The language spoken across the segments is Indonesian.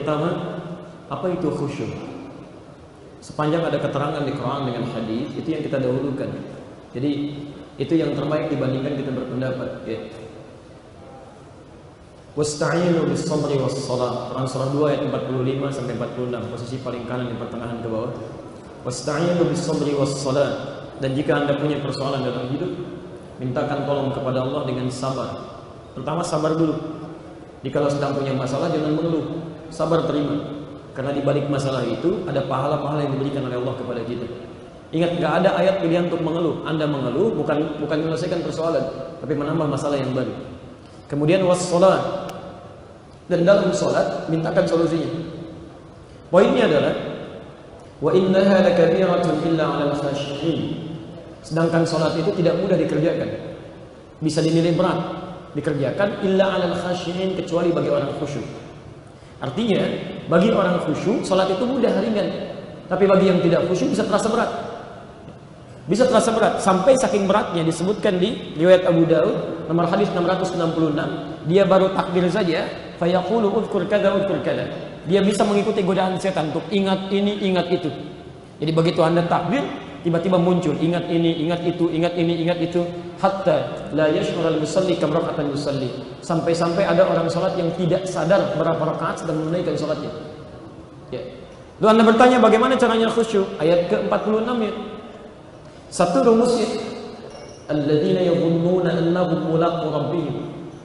pertama, apa itu khusyuk? Sepanjang ada keterangan di Quran dengan hadis, itu yang kita dahulukan. Jadi itu yang terbaik dibandingkan kita berpendapat. Ya. Wasta'inu bis-sabri was-shalah. Quran surah 2 ayat 45 sampai 46, posisi paling kanan di pertengahan ke bawah. Wasta'inu bis-sabri was-shalah. Dan jika Anda punya persoalan dalam hidup, mintakan tolong kepada Allah dengan sabar. Pertama, sabar dulu. Jika sedang punya masalah, jangan mengeluh. Sabar, terima. Karena di balik masalah itu ada pahala-pahala yang diberikan oleh Allah kepada kita. Ingat, gak ada ayat pilihan untuk mengeluh. Anda mengeluh bukan menyelesaikan persoalan, tapi menambah masalah yang baru. Kemudian was-shalah. Dan dalam salat mintakan solusinya. Poinnya adalah wa innaha lakabiratun illa 'alal khashiyin. Sedangkan salat itu tidak mudah dikerjakan. Bisa dinilai berat dikerjakan illa 'alal khashiyin, kecuali bagi orang khusyuk. Artinya, bagi orang khusyuk salat itu mudah, ringan. Tapi bagi yang tidak khusyuk bisa terasa berat. Bisa terasa berat, sampai saking beratnya disebutkan di riwayat Abu Daud nomor hadis 666, dia baru takbir saja, fayaqulu udhkur kadza udhkur kadza. Dia bisa mengikuti godaan setan untuk ingat ini, ingat itu. Jadi begitu Anda takbir, tiba-tiba muncul ingat ini, ingat itu, ingat ini, ingat itu, hatta la yash'ur al-musalli kam rak'atan yusalli. Sampai-sampai ada orang salat yang tidak sadar berapa rakaat sedang menunaikan salatnya. Ya. Lalu Anda bertanya bagaimana caranya khusyuk? Ayat ke-46 ya. Satu rumusnya, alladzina yadhunnuna annahum mulaqu rabbihim.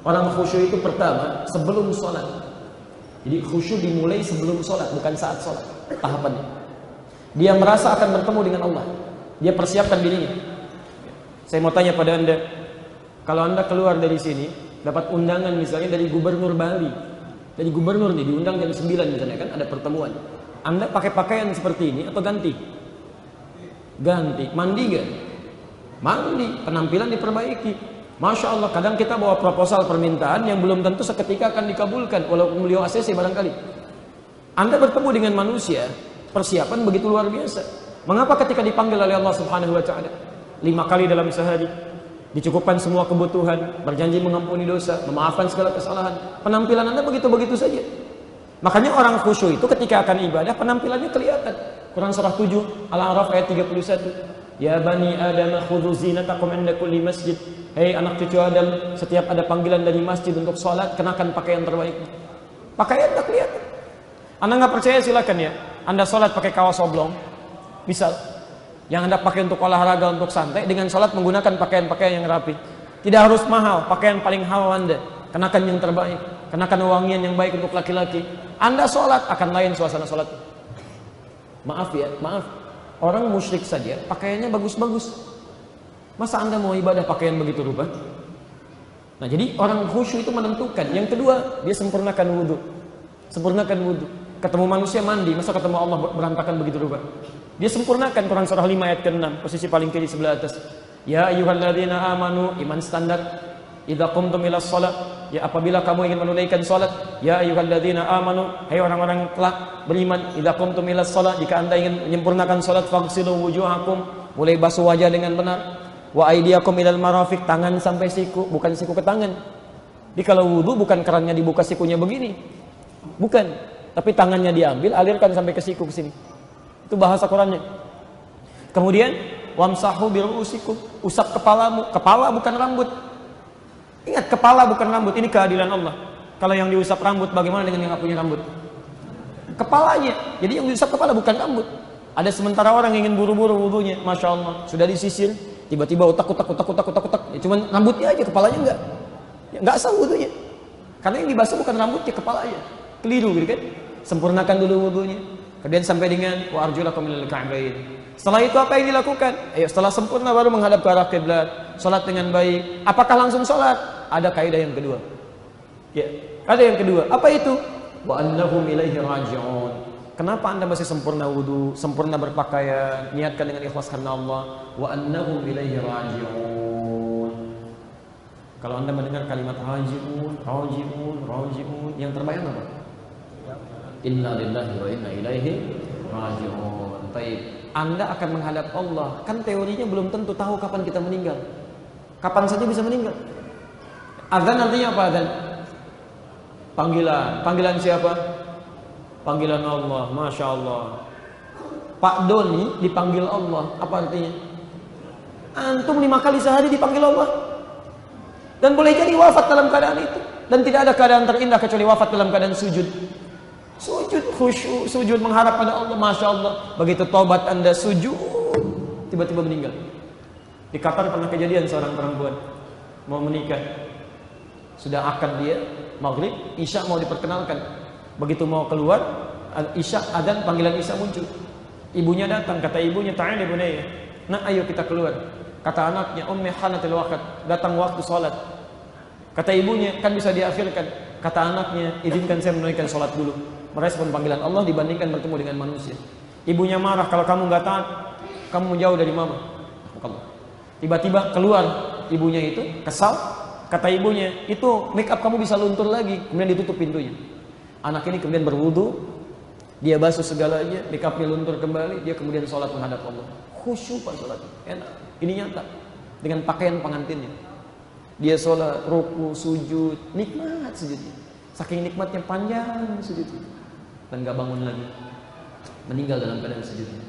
Orang khusyuk itu pertama sebelum salat. Jadi khusyuk dimulai sebelum salat, bukan saat salat. Tahapannya. Dia merasa akan bertemu dengan Allah. Dia persiapkan dirinya. Saya mau tanya pada Anda, kalau Anda keluar dari sini, dapat undangan misalnya dari gubernur Bali. Dari gubernur nih, diundang jam 9 misalnya kan, ada pertemuan. Anda pakai pakaian seperti ini atau ganti? Ganti. Mandi gak? Mandi. Penampilan diperbaiki. Masya Allah, kadang kita bawa proposal permintaan yang belum tentu seketika akan dikabulkan, walaupun beliau ACC barangkali. Anda bertemu dengan manusia, persiapan begitu luar biasa. Mengapa ketika dipanggil oleh Allah Subhanahu wa Ta'ala 5 kali dalam sehari, dicukupkan semua kebutuhan, berjanji mengampuni dosa, memaafkan segala kesalahan, penampilan Anda begitu-begitu saja? Makanya orang khusyuk itu ketika akan ibadah penampilannya kelihatan. Quran surah 7 Al-A'raf ayat 31. Ya bani Adam khudhu zinatakum 'inda kulli masjid. Hei anak cucu Adam, setiap ada panggilan dari masjid untuk sholat, kenakan pakaian terbaik. Pakaian tak kelihatan. Anda nggak percaya silakan ya. Anda sholat pakai kaos oblong, bisa. Yang Anda pakai untuk olahraga, untuk santai, dengan sholat menggunakan pakaian-pakaian yang rapi. Tidak harus mahal, pakaian paling halal Anda. Kenakan yang terbaik, kenakan wangian yang baik untuk laki-laki. Anda sholat akan lain suasana sholat. Maaf ya, maaf. Orang musyrik saja pakaiannya bagus-bagus. Masa Anda mau ibadah pakaian begitu rupa? Nah, jadi orang khusyuk itu menentukan. Yang kedua, dia sempurnakan wudhu. Sempurnakan wudhu. Ketemu manusia mandi, masa ketemu Allah berantakan begitu rupa? Dia sempurnakan. Quran surah 5 ayat ke-6, posisi paling kiri sebelah atas. Ya ayyuhalladzina amanu, iman standar. Idza qumtum ilas shalah, ya apabila kamu ingin menunaikan salat, ya ayyuhalladzina amanu, hai orang-orang telah beriman, idza qumtum ilas shalah, jika Anda ingin menyempurnakan salat, faghsilu wujuhakum, mulai basuh wajah dengan benar, wa aydiyakum ilal marafiq, tangan sampai siku, bukan siku ke tangan. Jadi kalau wudu bukan kerannya dibuka sikunya begini. Bukan, tapi tangannya diambil, alirkan sampai ke siku ke sini. Itu bahasa Qurannya. Kemudian wamsahu biru'usikum, usap kepalamu, kepala bukan rambut. Ingat, kepala bukan rambut, ini keadilan Allah. Kalau yang diusap rambut, bagaimana dengan yang nggak punya rambut? Kepalanya. Jadi yang diusap kepala bukan rambut. Ada sementara orang yang ingin buru-buru wudunya, Masya Allah, sudah disisir, tiba-tiba utak. Ya, cuman rambutnya aja, kepalanya enggak. Ya, enggak sah wudunya. Karena yang dibasuh bukan rambutnya, kepalanya. Keliru gitu kan? Sempurnakan dulu wudunya. Kemudian sampai dengan wa arjulakum minal ka'bayn. Setelah itu apa yang dilakukan? Ayo, setelah sempurna baru menghadap ke arah kiblat, salat dengan baik. Apakah langsung salat? Ada kaidah yang kedua. Ya, ada yang kedua. Apa itu? Wa annahum ilaihi raji'un. Kenapa Anda masih sempurna wudu, sempurna berpakaian, niatkan dengan ikhlas karena Allah. Wa annahum ilaihi raji'un. Kalau Anda mendengar kalimat raji'un, yang terbayang apa? Inna lillahi wa inna ilaihi raji'un. Baik. Anda akan menghadap Allah. Kan teorinya belum tentu tahu kapan kita meninggal. Kapan saja bisa meninggal. Azan artinya apa azan? Panggilan. Panggilan siapa? panggilan Allah, Masya Allah. Pak Doni dipanggil Allah, apa artinya? Antum 5 kali sehari dipanggil Allah. Dan boleh jadi wafat dalam keadaan itu. Dan tidak ada keadaan terindah kecuali wafat dalam keadaan sujud. Sujud khusyuk, sujud mengharap pada Allah, Masya Allah. Begitu tobat Anda sujud, tiba-tiba meninggal. Di Qatar pernah kejadian seorang perempuan mau menikah. Sudah akad dia, maghrib, isya mau diperkenalkan. Begitu mau keluar, isya adzan, panggilan isya muncul. Ibunya datang, kata ibunya, ta'ala bunayya, nak ayo kita keluar. Kata anaknya, ummi hanatil waqt, datang waktu salat. Kata ibunya, kan bisa diakhirkan. Kata anaknya, izinkan saya menunaikan salat dulu. Merespon panggilan Allah dibandingkan bertemu dengan manusia. Ibunya marah, kalau kamu enggak taat, kamu menjauh dari mama. Tiba-tiba keluar ibunya itu, kesal. Kata ibunya, itu make up kamu bisa luntur lagi. Kemudian ditutup pintunya. Anak ini kemudian berwudu, dia basuh segalanya, make upnya luntur kembali, dia kemudian sholat menghadap Allah. Khusyuk pas sholat, enak. Ini nyata dengan pakaian pengantinnya. Dia sholat, ruku, sujud, nikmat sujudnya. Saking nikmatnya panjang sujudnya, dan gak bangun lagi, meninggal dalam keadaan sujudnya.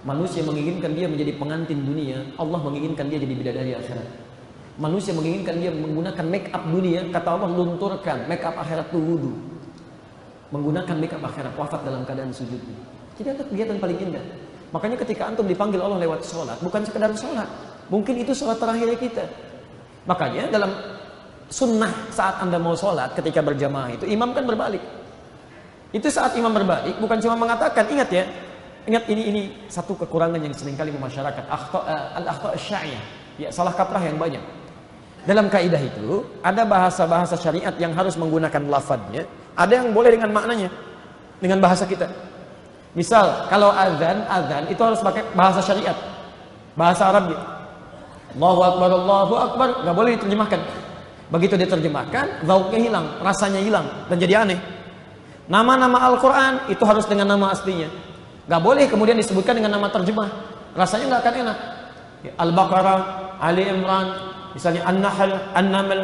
Manusia menginginkan dia menjadi pengantin dunia, Allah menginginkan dia jadi bidadari akhirat. Manusia menginginkan dia menggunakan make up dunia, kata Allah lunturkan make up akhirat itu wudu. Menggunakan make up akhirat, wafat dalam keadaan sujudnya. Tidak ada kegiatan paling indah. Makanya ketika antum dipanggil Allah lewat sholat, bukan sekedar sholat, mungkin itu sholat terakhir kita. Makanya dalam sunnah saat anda mau sholat ketika berjamaah itu, imam kan berbalik. Itu saat imam berbalik, bukan cuma mengatakan, ingat ya, ingat ini satu kekurangan yang seringkali masyarakat, al-akhta' asy-sya'iyah, ya, salah kaprah yang banyak. Dalam kaidah itu ada bahasa-bahasa syariat yang harus menggunakan lafadznya, ada yang boleh dengan maknanya, dengan bahasa kita. Misal kalau azan itu harus pakai bahasa syariat, bahasa Arab. Allahu Akbar, nggak boleh diterjemahkan. Begitu diterjemahkan, zauknya hilang, rasanya hilang, dan jadi aneh. Nama-nama Al-Quran itu harus dengan nama aslinya. Nggak boleh kemudian disebutkan dengan nama terjemah, rasanya nggak akan enak. Al-Baqarah, Ali Imran, misalnya An-Nahl, An-Naml.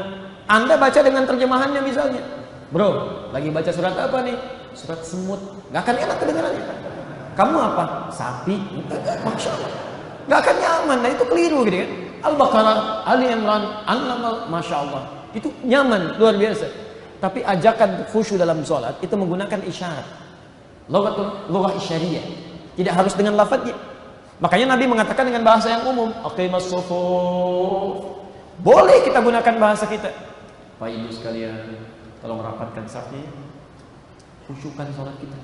Anda baca dengan terjemahannya misalnya, bro, lagi baca surat apa nih? Surat semut, nggak akan enak kedengarannya. Kamu apa? Sapi. Masya Allah, nggak akan nyaman. Nah itu keliru gitu kan. Al-Baqarah, Ali Imran, An-Naml, Masya Allah, itu nyaman, luar biasa. Tapi ajakan khusyuk dalam sholat itu menggunakan isyarat, lughah isyariyah, tidak harus dengan lafadznya. Makanya Nabi mengatakan dengan bahasa yang umum, aqimas shufuf. Boleh kita gunakan bahasa kita. Pak Ibu sekalian, tolong rapatkan safnya, khusyukkan sholat kita.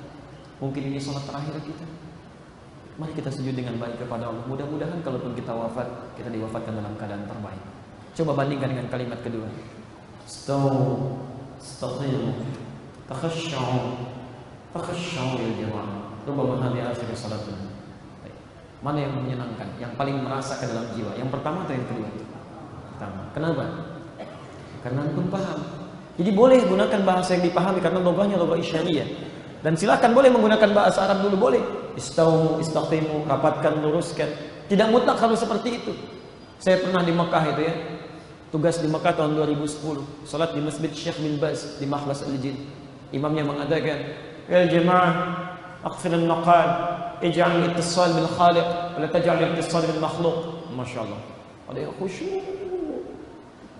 Mungkin ini sholat terakhir kita. Mari kita sujud dengan baik kepada Allah. Mudah-mudahan kalaupun kita wafat, kita diwafatkan dalam keadaan terbaik. Coba bandingkan dengan kalimat kedua. Istaqimu, takhashshu lil jamaah. Rubbama hadhihi akhir salatuna. Mana yang menyenangkan, yang paling merasa ke dalam jiwa? Yang pertama atau yang kedua? Pertama. Kenapa? Karena antum paham. Jadi boleh gunakan bahasa yang dipahami karena logohnya logo isyariyah. Dan silakan boleh menggunakan bahasa Arab dulu, boleh. Istaqimu, rapatkan, luruskan. Tidak mutlak harus seperti itu. Saya pernah di Mekah itu ya. Tugas di Mekah tahun 2010. Salat di Masjid Syekh bin Baz di Makhlas Al-Jin. Imamnya mengatakan, "Ya jemaah, aqfil an-naqal, ij'al al-ittisal bil khaliq, wa la taj'al al-ittisal bil makhluq." Masyaallah. Ada yang khusyuk.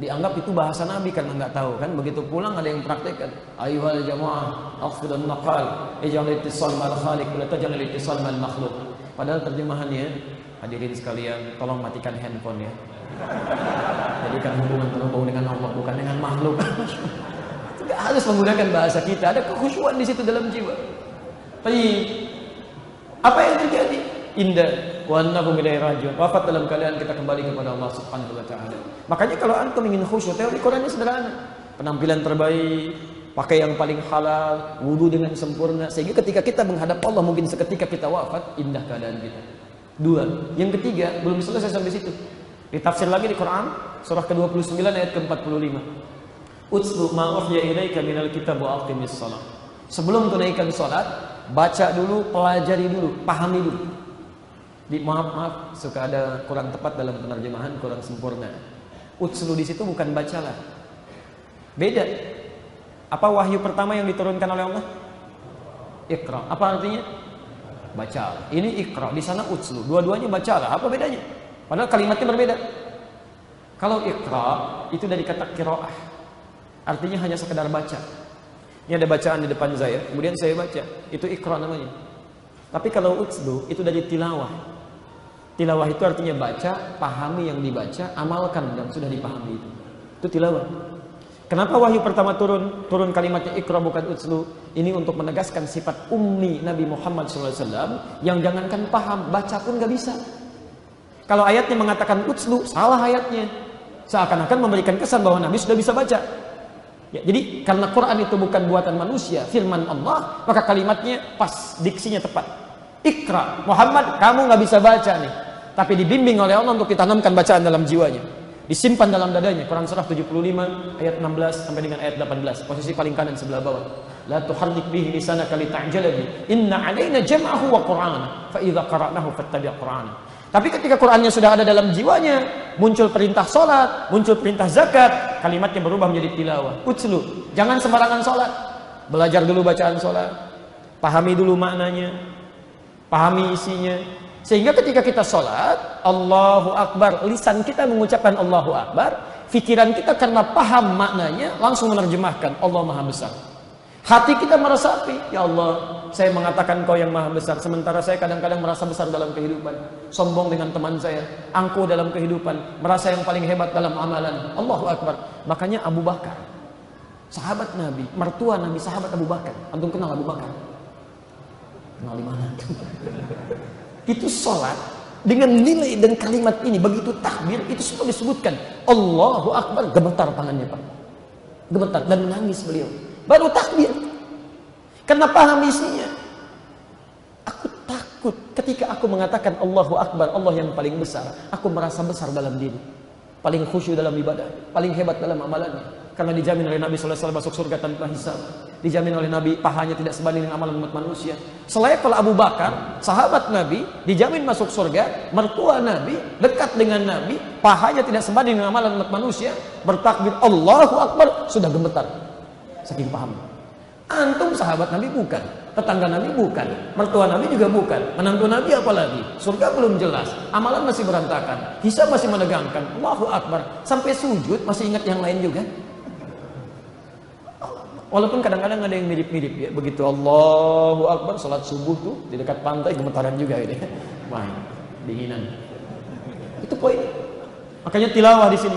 Dianggap itu bahasa Nabi karena nggak tahu kan. Begitu pulang ada yang praktekkan. Ayyuhal jamaah, aqfil an-naqal, ij'al al-ittisal bil khaliq, wa la taj'al al-ittisal bil makhluq. Padahal terjemahannya, hadirin sekalian, tolong matikan handphone ya. Jadikan hubungan terhubung dengan Allah, bukan dengan makhluk. Tidak harus menggunakan bahasa kita. Ada kekhusyuan di situ dalam jiwa. Tapi apa yang terjadi? Indah. Wa annahu ilaihi raji'un. Wafat dalam keadaan kita kembali kepada Allah Subhanahu wa taala. Makanya kalau antum ingin khusyuk, teori Qur'annya sederhana. Penampilan terbaik, pakai yang paling halal, wudu dengan sempurna, sehingga ketika kita menghadap Allah mungkin seketika kita wafat, indah keadaan kita. Dua. Yang ketiga, belum selesai sampai situ. Ditafsir lagi di Quran, surah ke-29 ayat ke-45. Utslu ma uhiya ilaika minal kitab wa aqimis shalah. Sebelum tunaikan salat, baca dulu, pelajari dulu, pahami dulu. Maaf, suka ada kurang tepat dalam penerjemahan, kurang sempurna. Utslu di situ bukan bacalah. Beda. Apa wahyu pertama yang diturunkan oleh Allah? Iqra. Apa artinya? Baca. Ini Iqra, di sana utslu. Dua-duanya bacalah. Apa bedanya? Padahal kalimatnya berbeda. Kalau Iqra itu dari kata qiraah. Artinya hanya sekedar baca. Ini ada bacaan di depan saya, kemudian saya baca. Itu Iqra namanya. Tapi kalau utslu itu dari tilawah. Tilawah itu artinya baca, pahami yang dibaca, amalkan yang sudah dipahami itu. Itu tilawah. Kenapa wahyu pertama turun kalimatnya Iqra bukan utslu? Ini untuk menegaskan sifat ummi Nabi Muhammad SAW yang jangankan paham, baca pun gak bisa. Kalau ayatnya mengatakan utslu, salah ayatnya. Seakan-akan memberikan kesan bahwa Nabi sudah bisa baca. Ya, jadi karena Quran itu bukan buatan manusia, firman Allah, maka kalimatnya pas, diksinya tepat. Iqra, Muhammad, kamu gak bisa baca nih. Tapi dibimbing oleh Allah untuk ditanamkan bacaan dalam jiwanya. Disimpan dalam dadanya. Quran surah 75 ayat 16 sampai dengan ayat 18. Posisi paling kanan sebelah bawah. La tuharrik bihi lisanaka lita'jala bi. Inna 'alaina jam'ahu wa Qur'ana. Fa idza qara'nahu fattabi' Qur'ana. Tapi ketika Qur'annya sudah ada dalam jiwanya, muncul perintah salat, muncul perintah zakat, kalimatnya berubah menjadi tilawah. Utslu. Jangan sembarangan salat. Belajar dulu bacaan salat. Pahami dulu maknanya. Pahami isinya. Sehingga ketika kita sholat, Allahu Akbar, lisan kita mengucapkan Allahu Akbar, pikiran kita karena paham maknanya langsung menerjemahkan Allah Maha Besar. Hati kita meresapi, ya Allah, saya mengatakan Kau yang Maha Besar, sementara saya kadang-kadang merasa besar dalam kehidupan, sombong dengan teman saya, angkuh dalam kehidupan, merasa yang paling hebat dalam amalan. Allahu Akbar. Makanya Abu Bakar, sahabat Nabi, mertua Nabi, sahabat Abu Bakar. Antum kenal Abu Bakar? Kenal di mana? Itu sholat dengan nilai dan kalimat ini, begitu takbir itu semua disebutkan Allahu Akbar, gemetar tangannya Pak, gemetar dan menangis beliau baru takbir karena paham isinya. Aku takut ketika aku mengatakan Allahu Akbar, Allah yang paling besar, aku merasa besar dalam diri, paling khusyuk dalam ibadah, paling hebat dalam amalannya, karena dijamin oleh Nabi SAW masuk surga tanpa hisab, dijamin oleh Nabi pahanya tidak sebanding dengan amalan umat manusia. Selevel Abu Bakar, sahabat Nabi, dijamin masuk surga, mertua Nabi, dekat dengan Nabi, pahanya tidak sebanding dengan amalan umat manusia, bertakbir Allahu Akbar, sudah gemetar saking paham. Antum sahabat Nabi bukan, tetangga Nabi bukan, mertua Nabi juga bukan, menantu Nabi apalagi, surga belum jelas, amalan masih berantakan, hisab masih menegangkan, Allahu Akbar, sampai sujud masih ingat yang lain juga. Walaupun kadang-kadang ada yang mirip-mirip ya, begitu Allahu Akbar salat subuh tuh di dekat pantai gemetaran juga ini. Wah, dinginan. Itu poin. Makanya tilawah di sini.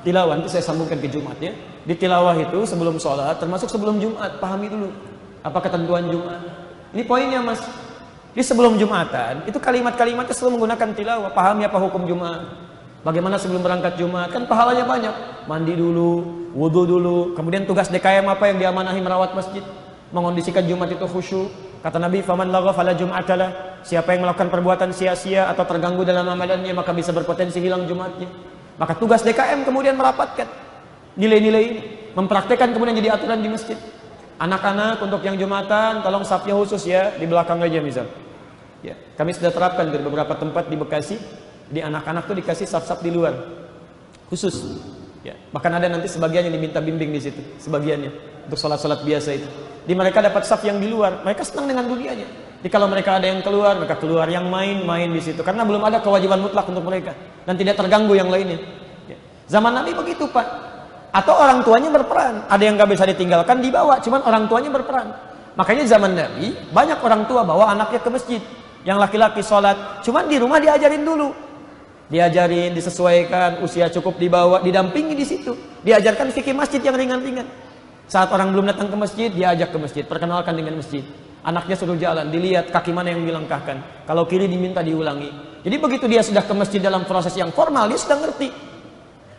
Tilawah itu saya sambungkan ke Jumat ya. Di tilawah itu sebelum sholat, termasuk sebelum Jumat, pahami dulu apa ketentuan Jumat. Ini poinnya Mas. Di sebelum Jumatan, itu kalimat-kalimatnya selalu menggunakan tilawah. Pahami apa hukum Jumat. Bagaimana sebelum berangkat Jumat, kan pahalanya banyak. Mandi dulu, wudu dulu, kemudian tugas DKM apa yang diamanahi merawat masjid, mengondisikan Jumat itu khusyuk. Kata Nabi, faman lagha fala jum'atalah. Siapa yang melakukan perbuatan sia-sia atau terganggu dalam amalannya, maka bisa berpotensi hilang Jumatnya. Maka tugas DKM kemudian merapatkan nilai-nilai ini, mempraktekkan kemudian jadi aturan di masjid. Anak-anak untuk yang Jumatan, tolong safnya khusus ya, di belakang aja misal. Ya, kami sudah terapkan di beberapa tempat di Bekasi, di anak-anak tuh dikasih saf-saf di luar, khusus. Ya, bahkan ada nanti sebagian yang diminta bimbing di situ, sebagiannya untuk sholat-sholat biasa itu. Di mereka dapat saf yang di luar, mereka senang dengan dunianya. Jadi kalau mereka ada yang keluar, mereka keluar, yang main di situ, karena belum ada kewajiban mutlak untuk mereka dan tidak terganggu yang lainnya. Ya. Zaman Nabi begitu Pak. Atau orang tuanya berperan, ada yang nggak bisa ditinggalkan dibawa, cuman orang tuanya berperan. Makanya zaman Nabi banyak orang tua bawa anaknya ke masjid, yang laki-laki sholat, cuman di rumah diajarin dulu. Diajarin, disesuaikan, usia cukup dibawa, didampingi di situ. Diajarkan fikih masjid yang ringan-ringan. Saat orang belum datang ke masjid, diajak ke masjid, perkenalkan dengan masjid. Anaknya suruh jalan, dilihat kaki mana yang dilangkahkan. Kalau kiri diminta diulangi. Jadi begitu dia sudah ke masjid dalam proses yang formal, dia sudah ngerti.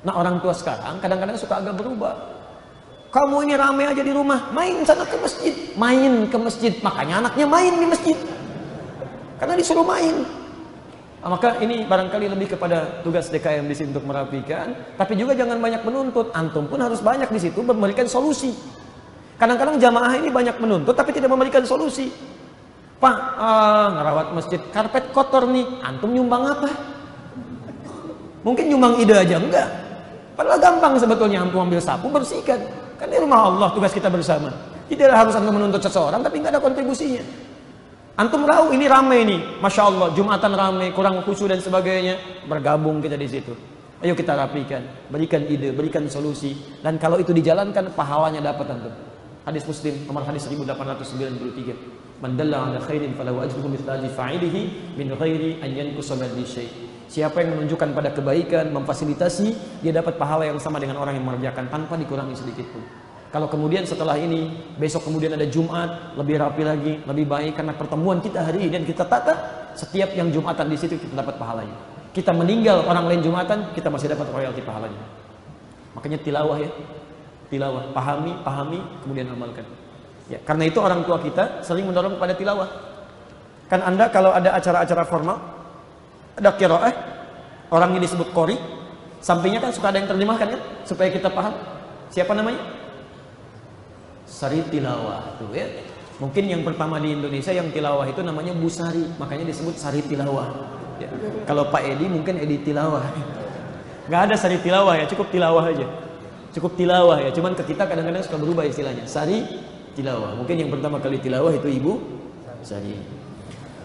Nah orang tua sekarang kadang-kadang suka agak berubah. Kamu ini ramai aja di rumah, main sana ke masjid. Main ke masjid, makanya anaknya main di masjid. Karena disuruh main. Nah, maka ini barangkali lebih kepada tugas DKM di sini untuk merapikan, tapi juga jangan banyak menuntut. Antum pun harus banyak di situ memberikan solusi. Kadang-kadang jamaah ini banyak menuntut tapi tidak memberikan solusi. Pak, ngerawat masjid, karpet kotor nih, antum nyumbang apa? Mungkin nyumbang ide aja enggak. Padahal gampang sebetulnya, antum ambil sapu bersihkan. Kan di rumah Allah tugas kita bersama. Tidak harus antum menuntut seseorang tapi nggak ada kontribusinya. Antum tahu ini ramai nih, masya Allah, Jumatan ramai, kurang khusyuk dan sebagainya, bergabung kita di situ. Ayo kita rapikan, berikan ide, berikan solusi, dan kalau itu dijalankan pahalanya dapat antum. Hadis Muslim nomor hadis 1893. Man dalla ala khairin falahu ajruhu mithla ajri fa'ilihi min ghairi an yanqusa min syai'. Siapa yang menunjukkan pada kebaikan, memfasilitasi, dia dapat pahala yang sama dengan orang yang mengerjakan tanpa dikurangi sedikit pun. Kalau kemudian setelah ini, besok kemudian ada Jumat, lebih rapi lagi, lebih baik karena pertemuan kita hari ini dan kita tata, setiap yang Jumatan di situ kita dapat pahalanya. Kita meninggal orang lain Jumatan, kita masih dapat royalti pahalanya. Makanya tilawah ya. Tilawah, pahami, kemudian amalkan. Ya, karena itu orang tua kita sering mendorong kepada tilawah. Kan Anda kalau ada acara-acara formal, ada qiraah, orangnya disebut qori, sampingnya kan suka ada yang terjemahkan kan, supaya kita paham. Siapa namanya? Sari tilawah tuh ya. Mungkin yang pertama di Indonesia yang tilawah itu namanya Bu Sari, makanya disebut Sari Tilawah. Ya. Kalau Pak Edi mungkin Edi Tilawah. Nggak ada Sari Tilawah ya, cukup tilawah aja. Cukup tilawah ya, cuman ke kita kadang-kadang suka berubah istilahnya. Sari Tilawah. Mungkin yang pertama kali tilawah itu Ibu Sari.